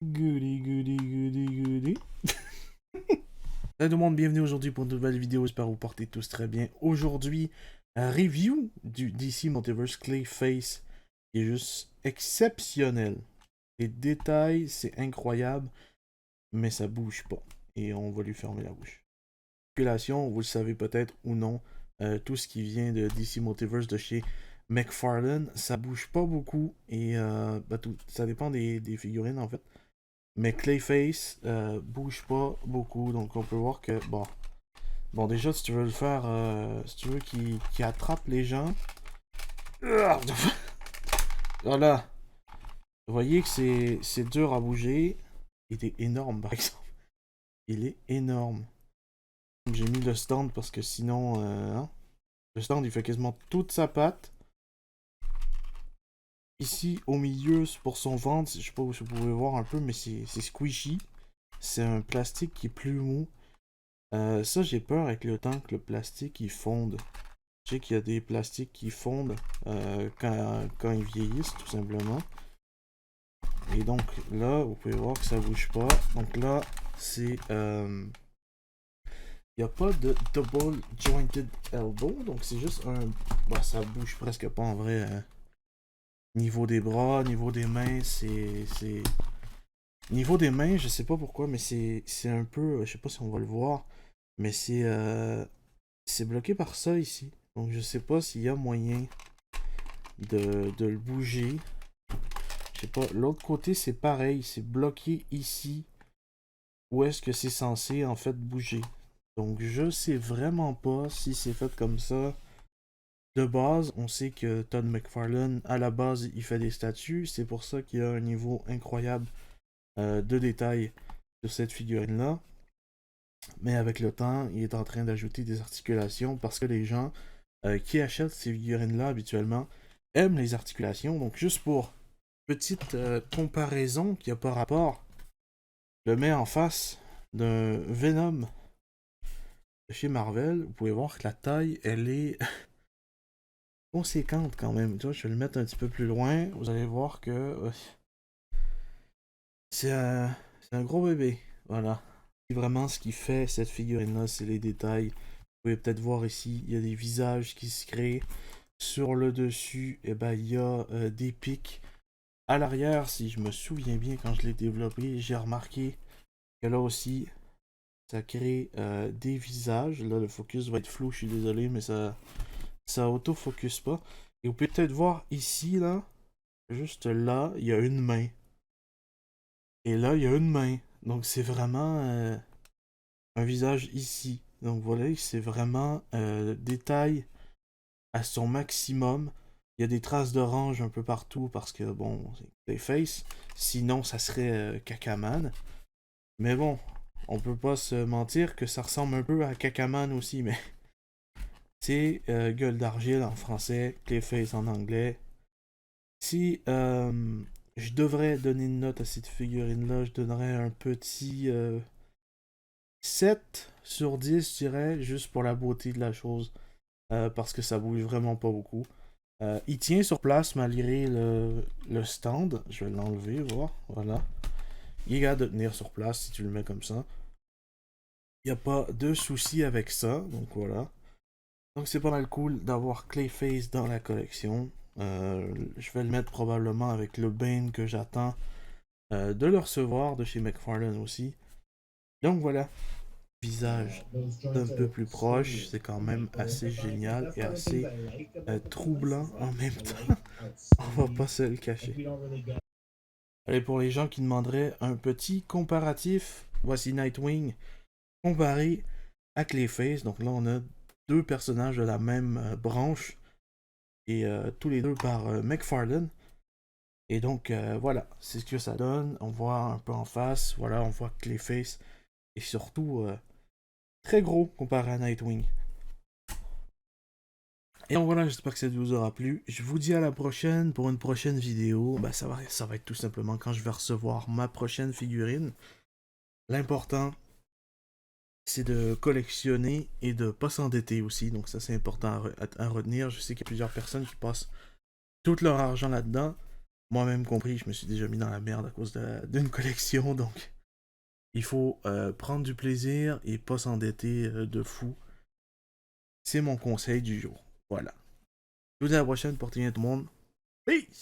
Goody, goody, goody, goody. Salut tout le monde, bienvenue aujourd'hui pour une nouvelle vidéo. J'espère que vous portez tous très bien. Aujourd'hui, un review du DC Multiverse Clayface qui est juste exceptionnel. Les détails, c'est incroyable, mais ça bouge pas. Et on va lui fermer la bouche. Spéculation, vous le savez peut-être ou non, tout ce qui vient de DC Multiverse de chez McFarlane, ça bouge pas beaucoup. Et ça dépend des figurines en fait. Mais Clayface bouge pas beaucoup, donc on peut voir que, bon déjà, si tu veux le faire, si tu veux qu'il attrape les gens, voilà, vous voyez que c'est dur à bouger, il est énorme par exemple, il est énorme. J'ai mis le stand parce que sinon, hein, le stand il fait quasiment toute sa patte. Ici, au milieu, pour son ventre, je sais pas si vous pouvez voir un peu, mais c'est squishy. C'est un plastique qui est plus mou. Ça, j'ai peur avec le temps que le plastique il fonde. Je sais qu'il y a des plastiques qui fondent quand ils vieillissent, tout simplement. Et donc là, vous pouvez voir que ça bouge pas. Donc là, c'est... Il n'y a pas de double jointed elbow. Donc c'est juste un... Bah, ça bouge presque pas en vrai. Niveau des bras, niveau des mains, c'est... Niveau des mains, je sais pas pourquoi, mais c'est un peu... Je sais pas si on va le voir. Mais c'est bloqué par ça ici. Donc je sais pas s'il y a moyen de le bouger. Je sais pas. L'autre côté c'est pareil. C'est bloqué ici. Où est-ce que c'est censé en fait bouger. Donc je sais vraiment pas si c'est fait comme ça. De base, on sait que Todd McFarlane, à la base, il fait des statues. C'est pour ça qu'il y a un niveau incroyable de détails sur cette figurine-là. Mais avec le temps, il est en train d'ajouter des articulations parce que les gens qui achètent ces figurines-là habituellement aiment les articulations. Donc juste pour petite comparaison qui n'a pas rapport, je le mets en face d'un Venom de chez Marvel. Vous pouvez voir que la taille, elle est conséquente quand même. Tu vois, je vais le mettre un petit peu plus loin. Vous allez voir que c'est un gros bébé. Voilà. Et vraiment, ce qui fait cette figurine-là, c'est les détails. Vous pouvez peut-être voir ici, il y a des visages qui se créent. Sur le dessus, eh ben, il y a des pics. À l'arrière, si je me souviens bien, quand je l'ai développé, j'ai remarqué que là aussi, ça crée des visages. Là, le focus va être flou, je suis désolé, mais ça auto-focus pas. Et vous pouvez peut-être voir ici, là, juste là, il y a une main. Et là, il y a une main. Donc, c'est vraiment un visage ici. Donc, voilà, c'est vraiment détail à son maximum. Il y a des traces d'orange un peu partout parce que, bon, c'est Clayface. Sinon, ça serait Cacaman. Mais bon, on peut pas se mentir que ça ressemble un peu à Cacaman aussi, mais c'est Gueule d'argile en français, Clayface en anglais. Si je devrais donner une note à cette figurine-là, je donnerais un petit 7 sur 10, je dirais, juste pour la beauté de la chose. Parce que ça bouge vraiment pas beaucoup. Il tient sur place malgré le stand. Je vais l'enlever, voir. Voilà. Il est capable de tenir sur place si tu le mets comme ça. Il n'y a pas de souci avec ça. Donc voilà. Donc c'est pas mal cool d'avoir Clayface dans la collection. Je vais le mettre probablement avec le Bane que j'attends de le recevoir de chez McFarlane aussi. Donc voilà. Visage un peu plus proche, c'est quand même assez génial et assez troublant en même temps. On va pas se le cacher. Allez, pour les gens qui demanderaient un petit comparatif, voici Nightwing comparé à Clayface. Donc là, on a deux personnages de la même branche et tous les deux par McFarlane. Et donc voilà, c'est ce que ça donne. On voit un peu en face, voilà, on voit Clayface et surtout très gros comparé à Nightwing. Et donc voilà, j'espère que ça vous aura plu. Je vous dis à la prochaine pour une prochaine vidéo. Ben, ça va être tout simplement quand je vais recevoir ma prochaine figurine. L'important, c'est de collectionner et de pas s'endetter aussi. Donc ça, c'est important à retenir. Je sais qu'il y a plusieurs personnes qui passent tout leur argent là-dedans. moi-même compris, je me suis déjà mis dans la merde à cause d'une collection, donc il faut prendre du plaisir et pas s'endetter de fou. C'est mon conseil du jour. Voilà. Je vous dis à la prochaine, portez bien tout le monde. Peace!